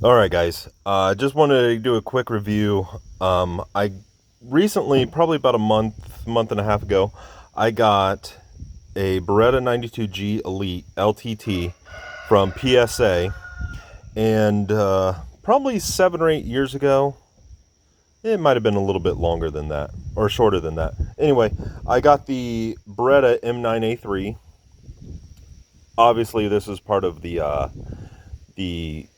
Alright guys, just wanted to do a quick review. I recently, probably about a month and a half ago, I got a Beretta 92G Elite LTT from PSA, and probably 7 or 8 years ago, it might have been a little bit longer than that, or shorter than that. Anyway, I got the Beretta M9A3. Obviously, this is part of the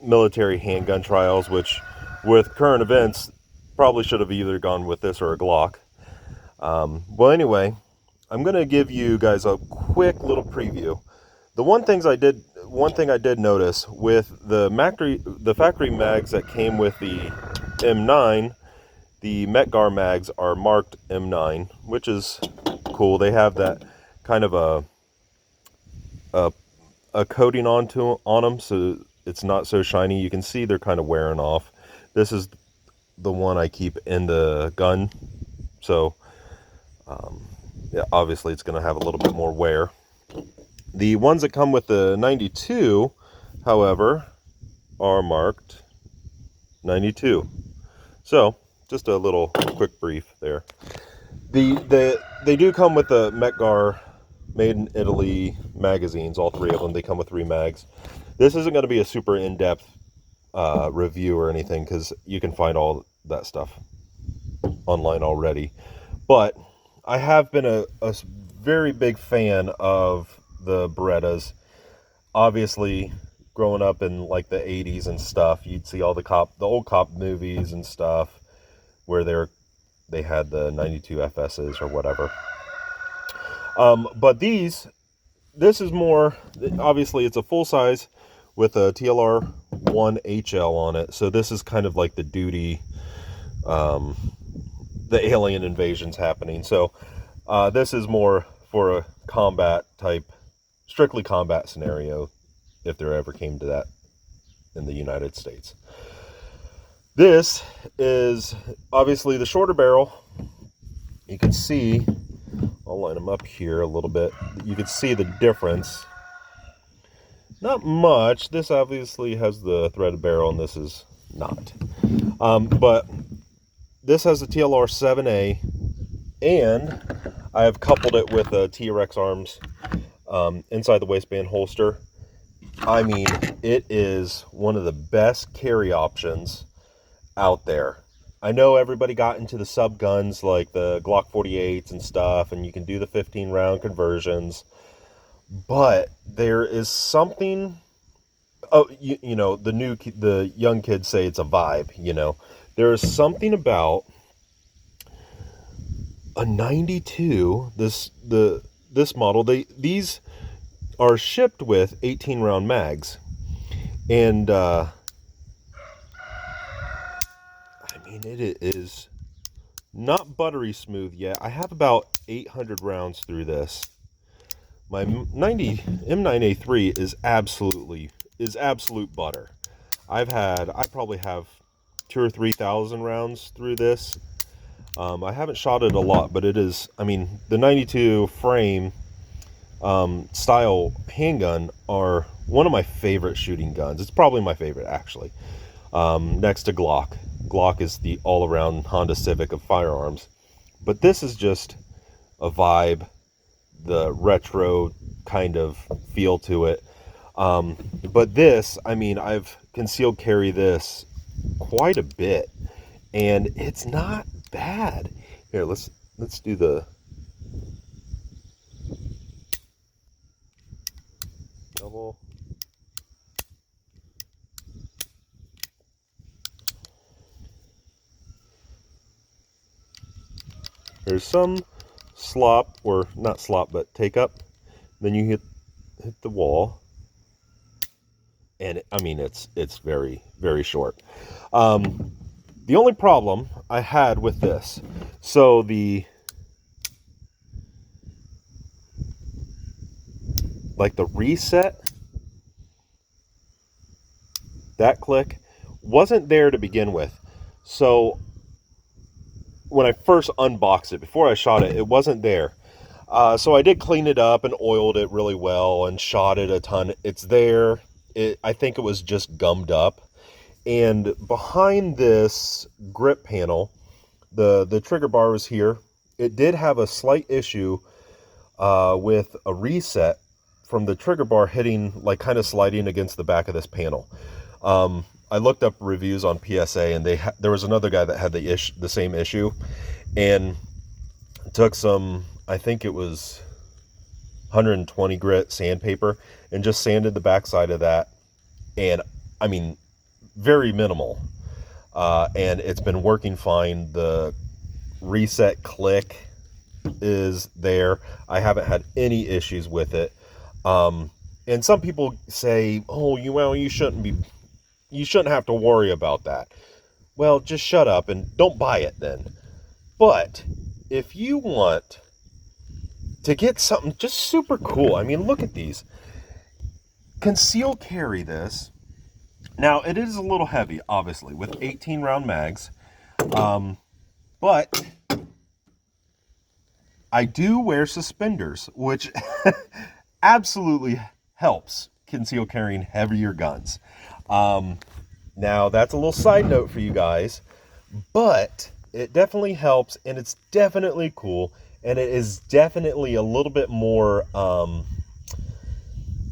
military handgun trials, which with current events probably should have either gone with this or a Glock. Well, anyway, I'm going to give you guys a quick little preview. One thing I did notice with the factory mags that came with the M9, the Metgar mags are marked M9, which is cool. They have that kind of a, a coating on them, so it's not so shiny. You can see they're kind of wearing off. This is the one I keep in the gun, so yeah, obviously it's going to have a little bit more wear. The ones that come with the 92, however, are marked 92. So just a little quick brief there. They do come with the Metgar Made in Italy magazines, all three of them. They come with 3 mags. This isn't going to be a super in-depth review or anything, because you can find all that stuff online already. But I have been a very big fan of the Berettas. Obviously, growing up in like the 80s and stuff, you'd see all the old cop movies and stuff where they had the 92 FSs or whatever. But this is more, obviously it's a full size with a TLR 1 HL on it. So this is kind of like the duty, the alien invasions happening. So this is more for a combat type, strictly combat scenario, if there ever came to that in the United States. This is obviously the shorter barrel. You can see, I'll line them up here a little bit. You can see the difference. Not much. This obviously has the threaded barrel, and this is not. But this has the TLR 7A, and I have coupled it with a TRX arms inside the waistband holster. I mean, it is one of the best carry options out there. I know everybody got into the sub guns like the Glock 48s and stuff, and you can do the 15 round conversions, but there is something. Oh, you know, the young kids say it's a vibe. You know, there is something about a 92. This model. These are shipped with 18 round mags, and I mean, it is not buttery smooth yet. I have about 800 rounds through this. My M9A3 is absolute butter. I probably have 2,000 or 3,000 rounds through this. I haven't shot it a lot, but it is. I mean, the 92 frame style handgun are one of my favorite shooting guns. It's probably my favorite, actually, next to Glock. Glock is the all-around Honda Civic of firearms, but this is just a vibe, the retro kind of feel to it. But this, I mean, I've concealed carry this quite a bit, and it's not bad. Here, let's do the double. There's some slop, or not slop, but take up. Then you hit the wall, and I mean it's very, very short. The only problem I had with this, so the reset, that click wasn't there to begin with. So when I first unboxed it, before I shot it, it wasn't there. So I did clean it up and oiled it really well and shot it a ton. It's there. I think it was just gummed up. And behind this grip panel, the trigger bar was here. It did have a slight issue with a reset from the trigger bar hitting, like kind of sliding against the back of this panel. I looked up reviews on PSA, and there was another guy that had the same issue, and took some, I think it was 120 grit sandpaper, and just sanded the backside of that. And I mean, very minimal, and it's been working fine. The reset click is there. I haven't had any issues with it. And some people say, "Oh, you shouldn't have to worry about that." Well, just shut up and don't buy it then. But if you want to get something just super cool, I mean, look at these. Conceal carry this. Now, it is a little heavy, obviously, with 18 round mags. But I do wear suspenders, which absolutely helps conceal carrying heavier guns. Now, that's a little side note for you guys, but it definitely helps, and it's definitely cool, and it is definitely a little bit more,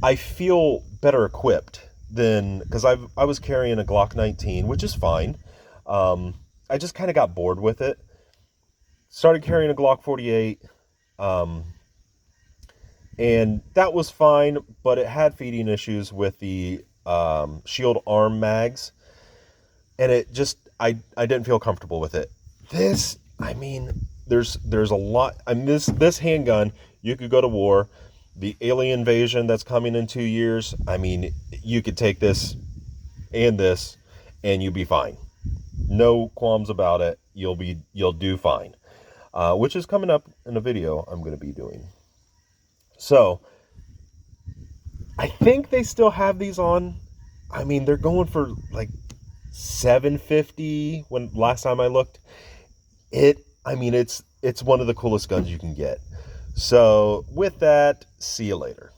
I feel better equipped than, because I was carrying a Glock 19, which is fine. I just kind of got bored with it. Started carrying a Glock 48, and that was fine, but it had feeding issues with the shield arm mags, and it just, I didn't feel comfortable with it. This, I mean, there's a lot. I mean, this handgun, you could go to war. The alien invasion that's coming in 2 years, I mean, you could take this and you'll be fine. No qualms about it. You'll do fine. Which is coming up in a video I'm going to be doing. So, I think they still have these on. I mean, they're going for like $750 when last time I looked. I mean, it's one of the coolest guns you can get. So, with that, see you later.